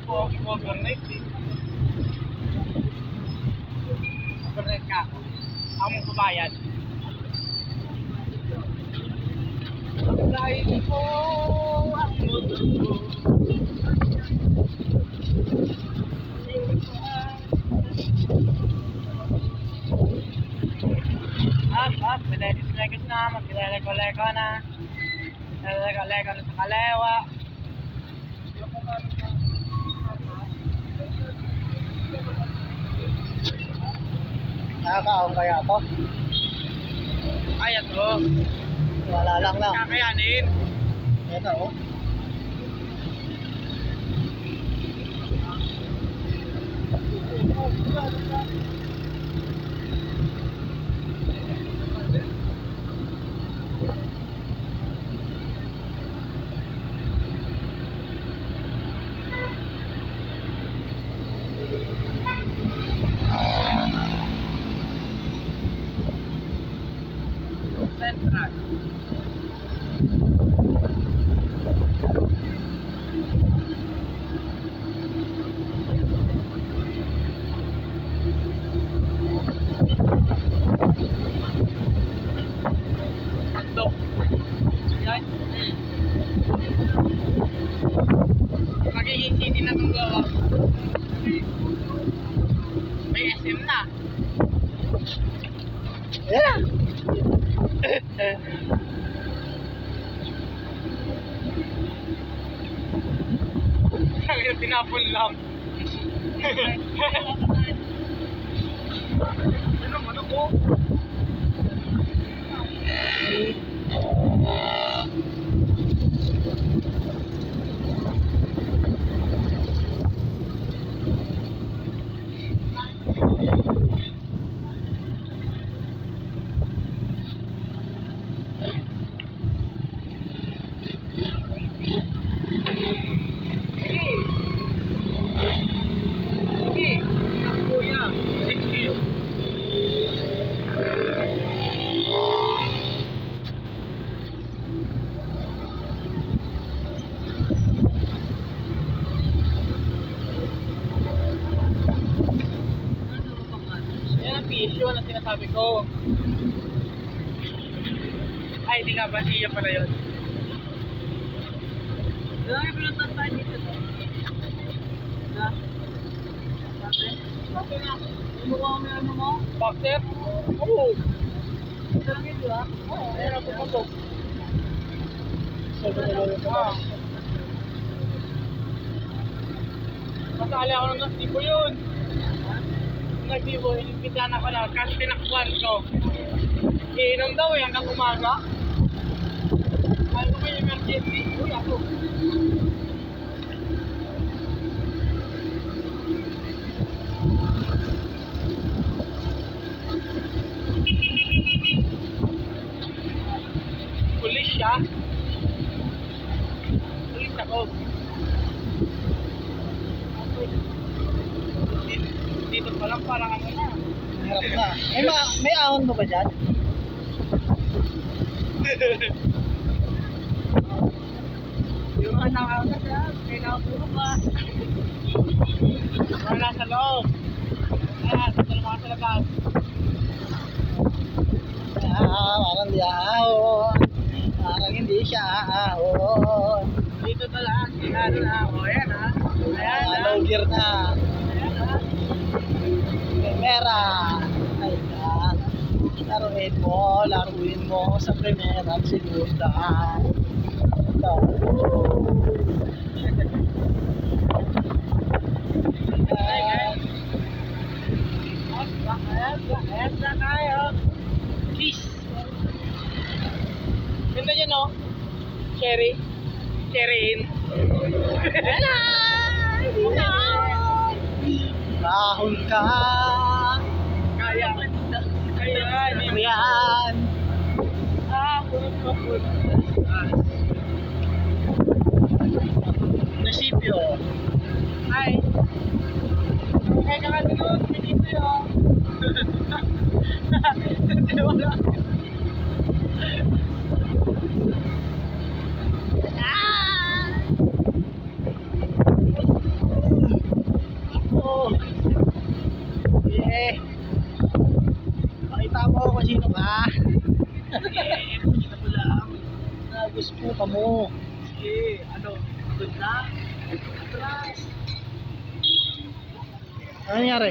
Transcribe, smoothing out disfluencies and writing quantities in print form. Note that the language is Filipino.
po, overnight eh. Overnight ka ako. Ako mong kubayad. Dahil ko ang mundo ko. Mededis-legis na, magkileleko-leko na. Leko-leko na sa kalewa. Nakakaon kaya to? Kaya to. Wala lang lang. Kakayanin. Ito oh. Central. Ito. Yan. Magiging city na itong gawa. May SM na. Yeah. Kaya tinapon lang. Ano po? Sige, kuya. Sige. Yan ang issue na sinasabi ko. Ay, hindi nga ba siya pala yun? Dami pinuntan tayo dito. Okay na. Mukha mo ano mo? Boxer? Oo. Ito lang ito ah? Oo. Ayan ako pasok. Masali ako ng nagtibo yun. Nagtibo, inimbitahan ako na kasi tinakbuhan ko. Iinom daw eh hanggang umaga. Kaya ko may emergency. Uy ako. Pulis siya. Pulis ako. Dito pa lang parang ano na. Hirap na. May ahon mo ba dyan? Yung anak ako na siya, may nakapuro pa. Wala sa loob. Ayan, sa mga sa labas. Parang di ahon. Parang hindi siya ahon. Dito talaan, sinado na ako. Ayan ha. Ayan ha. Low gear na. Ayan ha. Primera. Ayan. Laruin mo sa primera at segunda. Ito. Ayan. Ayan na tayo. Cheese. Ganda dyan o. Cherry. Cherry in. Rahon ka. Kaya. Ayan. Munisipyo. Ay. Kaya ka doon. Munisipyo. Wala. Sige. Pakita mo kung sino ka. Eh, pakita mo lang. Gusto ka mo. Sige, ano, good na? Atras. Ano nangyari?